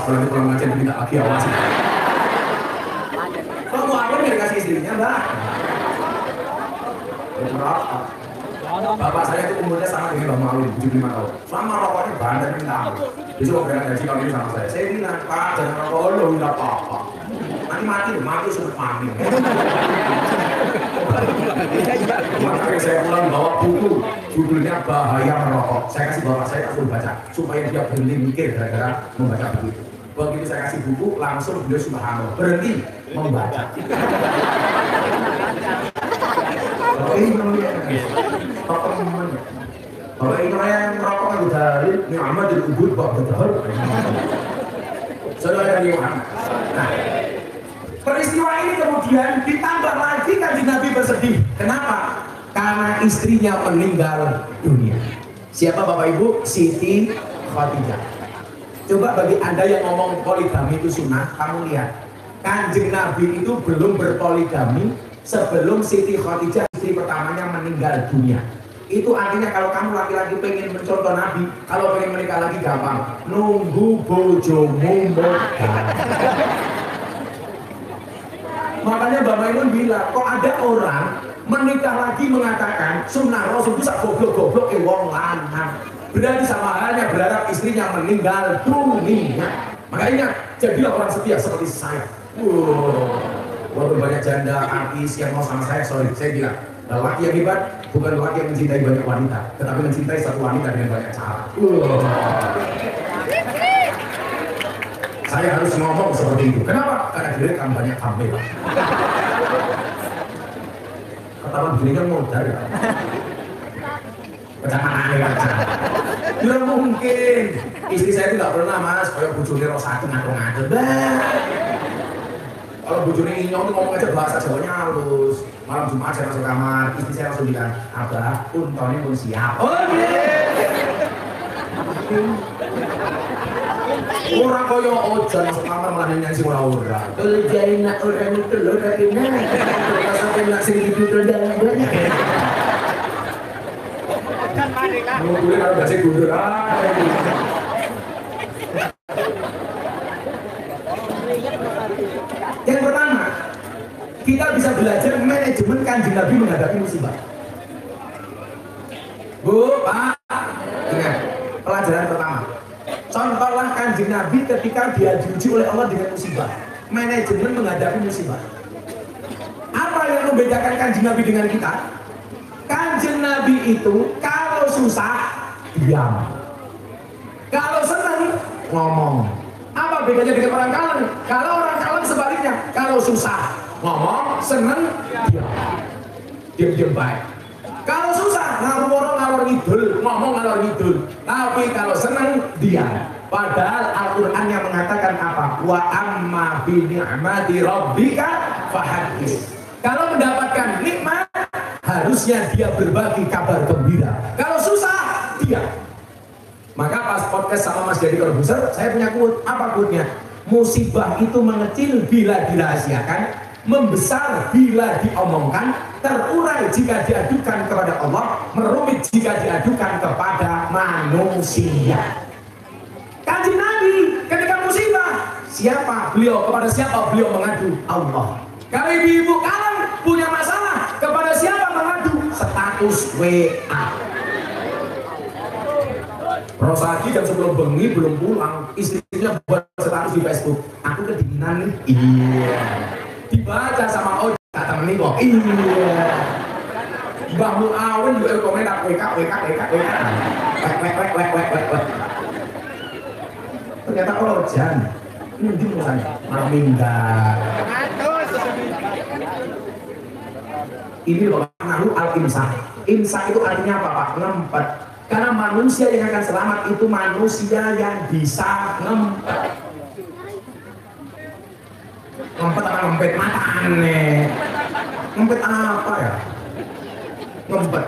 kalau nanti pulang ngajar minta lagi awas. Kalau mau apa nih dikasih istrinya mbak? Berapa? Bapak saya itu umurnya sama dengan Bang Mawin, 75 tahun. Sama rokoknya bandar minta. Besok mau berangkat gaji kali ini sama saya. Saya bilang, Pak, jangan rokok lo, nggak apa-apa. Nanti mati sudah mati. Makanya saya pulang bawa buku, judulnya Bahaya Merokok. Saya kasih bapak saya langsung baca, supaya dia berhenti mikir gara-gara membaca buku itu. Begitu saya kasih buku, langsung beliau subhanallah berhenti membaca. Kalau ini yang merokok kan dari nyaman dari ubud bak betul. Saudara yang nah, peristiwa ini kemudian ditambah lagi kanjeng Nabi bersedih. Kenapa? Karena istrinya meninggal dunia. Siapa Bapak Ibu? Siti Khadijah. Coba bagi Anda yang ngomong poligami itu sunnah, kamu lihat kanjeng Nabi itu belum berpoligami sebelum Siti Khadijah istri pertamanya meninggal dunia. Itu artinya kalau kamu laki-laki pengen mencontoh Nabi, kalau pengen menikah lagi gampang, nunggu bojomu modal. Makanya Mbak Maimun bilang, kok ada orang menikah lagi mengatakan sunnah Rasul bisa goblok-goblok wong lanang. Berarti sama halnya berharap istrinya meninggal dunia. Makanya jadilah orang setia seperti saya. Walaupun banyak janda artis yang mau sama saya, sorry, saya bilang lelaki yang hebat bukan lelaki yang mencintai banyak wanita, tetapi mencintai satu wanita dengan banyak cara. Saya harus ngomong seperti itu. Kenapa? Karena direkam banyak tampil. Ketawa begini kan modal ya. Kecamanannya aja. Ya mungkin. Istri saya itu nggak pernah mas, kayak bujurnya rosati ngatur-ngatur. Kalau bujurnya inyong itu ngomong aja bahasa Jawanya halus. Malam Jumat saya masuk kamar, istri saya langsung bilang, Abah, untonnya pun siap. Oh orang koyo ojan masuk kamar malah nyanyi si ora-ora. Kalau jadi nak orang itu lo tapi nak, kalau sampai nak sedikit itu dalam banyak. Boleh kalau bahasa gundur Yang pertama, kita bisa belajar manajemen kanjeng Nabi menghadapi musibah. Bu, Pak, ingat pelajaran pertama. Contohlah kanjeng Nabi ketika dia diuji oleh Allah dengan musibah. Manajemen menghadapi musibah. Apa yang membedakan kanjeng Nabi dengan kita? Kanjeng Nabi itu kalau susah diam, kalau senang ngomong. Apa bedanya dengan orang kalem? Kalau orang kalem sebaliknya, kalau susah ngomong, senang diam baik. Kalau susah ngalor ngidul, ngomong ngalor ngidul. Tapi kalau senang diam. Padahal Al-Quran yang mengatakan apa? Wa amma bi ni'mati rabbika fahaddits. Kalau mendapatkan nikmat, harusnya dia berbagi kabar gembira. Kalau susah, diam. Maka pas podcast sama Mas Deddy Corbuzier, saya punya quote. Apa quote-nya? Musibah itu mengecil bila dirahasiakan, membesar bila diomongkan, terurai jika diadukan kepada Allah, merumit jika diadukan kepada manusia. Kanjeng Nabi ketika musibah, siapa beliau? Kepada siapa beliau mengadu? Allah. Kalau ibu-ibu kalian punya masalah, kepada siapa mengadu? Status WA. Rosadi jam 10 bengi belum pulang, istrinya buat status di Facebook. Aku kedinginan nih. Iya. Dibaca sama Oja temen kok. Iya. Mbah Muawin juga komentar WK. Ternyata Ojan. Ini gimana? Malah minggat. Ini loh nahu al-imsak. Imsak itu artinya apa Pak? Ngempet. Karena manusia yang akan selamat itu manusia yang bisa ngempet. Ngempet apa ngempet? Mata aneh. Ngempet apa ya? Ngempet.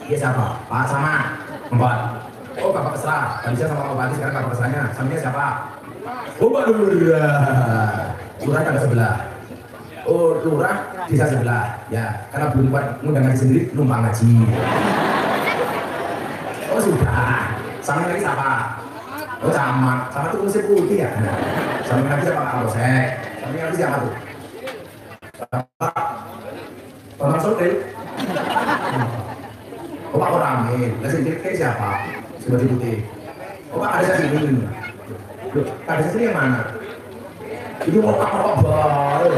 Iya siapa? Pak Sama. Ngempet. Oh Bapak Kesra. Tadi saya sama Pak Bati, sekarang Bapak Kesranya. Samanya siapa? Oh Pak Lurah. Lurah ada sebelah. Oh lurah desa sebelah. Ya karena belum buat ngundang ngaji sendiri, numpang ngaji. Oh sudah. Sama lagi siapa? Oh camat, camat itu kulit putih ya. Sampai nanti siapa Kapolsek, sampai nanti siapa tuh? Bapak, Bambang Sotil. Oh Pak Orame, lah sendiri kayak siapa? Seperti putih. Oh Pak ada saya sini. Loh, ada saya sini yang mana? Itu mau apa bal?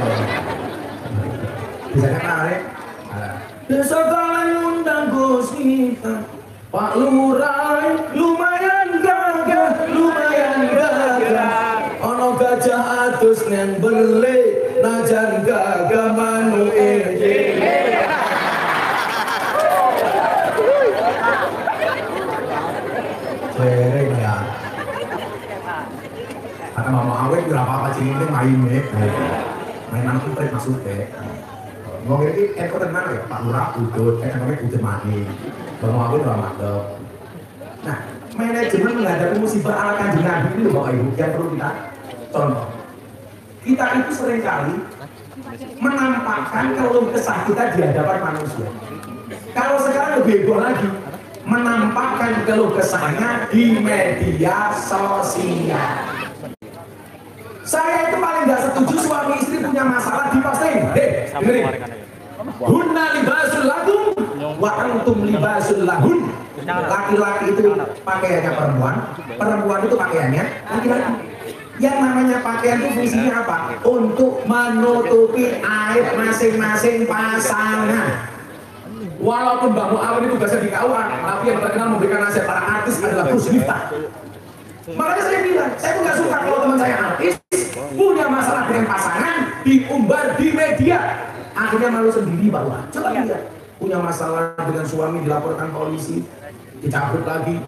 Bisa katakan desa kalian undang Gus Miftah, Pak Lurah lumayan gagah, ono gajah atus neng beli, najan gagah manu Cereng ya. Kata mama awet berapa apa cing itu mainan kumplit maksudnya. Ngomong ini kok tenang ya Pak Lurah udut, namanya udut mani. Mama awet udah mantep. Nah, manajemen menghadapi musibah ala Kanjeng Nabi ini Bapak Ibu yang perlu kita contoh. Kita itu seringkali menampakkan keluh kesah kita di hadapan manusia. Kalau sekarang lebih heboh lagi, menampakkan keluh kesahnya di media sosial. Saya itu paling nggak setuju suami istri punya masalah diposting. Dengerin. Hunna libasul lakum wa antum libasul lahun. Laki-laki itu pakaiannya perempuan, perempuan itu pakaiannya laki-laki. Yang namanya pakaian itu fungsinya apa? Untuk menutupi aib masing-masing pasangan. Walaupun Mbak Muawin itu tugasnya di KUA, tapi yang terkenal memberikan nasihat para artis adalah Gus Miftah. Makanya saya bilang, saya tuh nggak suka kalau teman saya artis punya masalah dengan pasangan diumbar di media, akhirnya malu sendiri bahwa coba lihat punya masalah dengan suami dilaporkan polisi, dicabut lagi.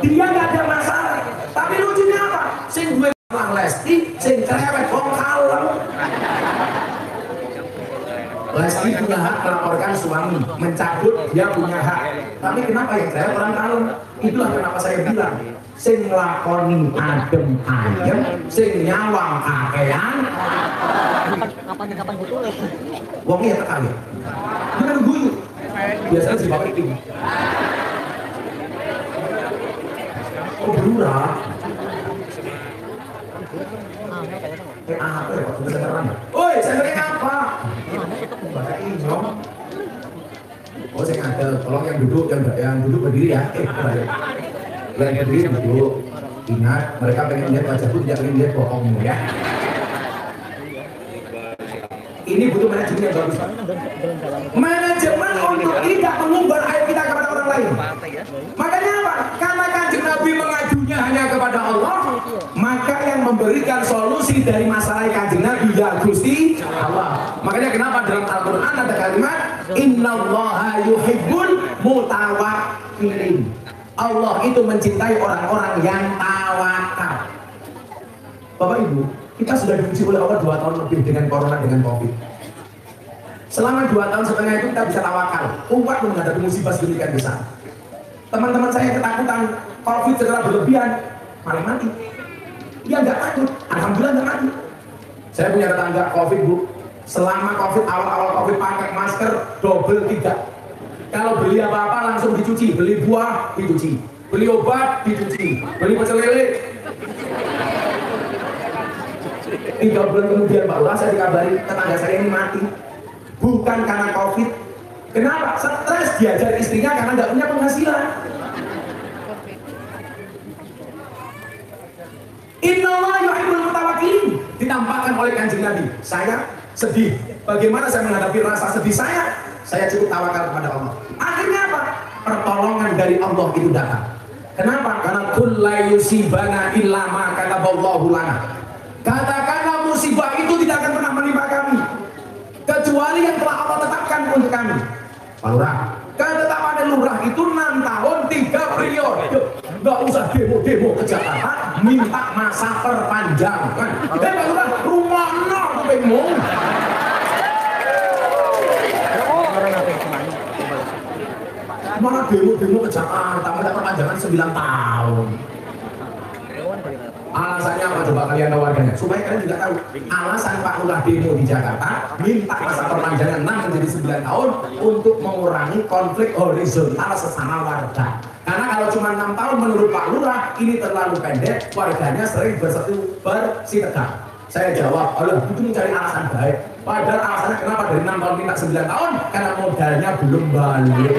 Dia nggak ada masalah, tapi lucunya apa? Sing gue malah Lesti, sing cerewet kok kalem. Lesti punya hak melaporkan suami, mencabut dia punya hak. Tapi kenapa yang cerewet orang kalem? Itulah kenapa saya bilang, sing nglakoni adem ayem, sing nyawang kakean. Kapan butuh? Wongnya tekan ya. Jangan guyu. Biasanya si bapak itu. Oh berurah. Apa ya? Sudah sekarang. Oi, sendernya apa? Bapak Inyong. Oh saya ngadel. Tolong yang duduk berdiri ya. Yang berdiri duduk. Ingat, mereka pengen lihat wajahku, tidak pengen lihat bohongmu ya. Ini butuh manajemen yang bagus. Manajemen untuk tidak mengumbar aib kita kepada orang lain. Makanya apa? Karena Kanjeng Nabi mengadunya hanya kepada Allah, maka yang memberikan solusi dari masalah Kanjeng Nabi ya Gusti Allah. Makanya kenapa dalam Al-Quran ada kalimat Innallaha yuhibbul mutawakkilin. Allah itu mencintai orang-orang yang tawakal. Bapak Ibu, kita sudah diuji oleh Allah 2 tahun lebih dengan corona, dengan COVID. Selama 2 tahun setengah itu kita bisa tawakal, kuat menghadapi musibah sedemikian besar. Teman-teman saya ketakutan COVID secara berlebihan, malah mati. Dia nggak takut, alhamdulillah nggak mati. Saya punya tetangga COVID Bu, selama COVID awal-awal COVID pakai masker double 3. Kalau beli apa-apa langsung dicuci, beli buah dicuci, beli obat dicuci, beli pecel lele. 3 bulan kemudian Pak Lurah saya dikabari tetangga saya ini mati. Bukan karena COVID. Kenapa? Stres diajar istrinya karena nggak punya penghasilan. Innallaha yuhibbul mutawakkilin. Ditampakkan oleh Kanjeng Nabi. Saya sedih. Bagaimana saya menghadapi rasa sedih saya? Saya cukup tawakal kepada Allah. Akhirnya apa? Pertolongan dari Allah itu datang. Kenapa? Karena kullu yusibana illa ma kataballahu lana. Katakanlah musibah itu tidak akan pernah menimpa kami kecuali yang telah Allah tetapkan untuk kami. Pak Lurah, ketetapan lurah itu 6 tahun 3 periode. Nggak usah demo-demo ke Jakarta minta masa perpanjangan. Pak Lurah, rumah nol tuh bingung. Mana demo-demo ke Jakarta minta perpanjangan 9 tahun. Alasannya apa coba kalian tahu warganya? Supaya kalian juga tahu alasan Pak Lurah demo di Jakarta minta masa perpanjangan 6 menjadi 9 tahun untuk mengurangi konflik horizontal sesama warga. Karena kalau cuma 6 tahun menurut Pak Lurah ini terlalu pendek, warganya sering bersitegang. Saya jawab, Allah itu mencari alasan baik. Padahal alasannya kenapa dari 6 tahun minta 9 tahun? Karena modalnya belum balik.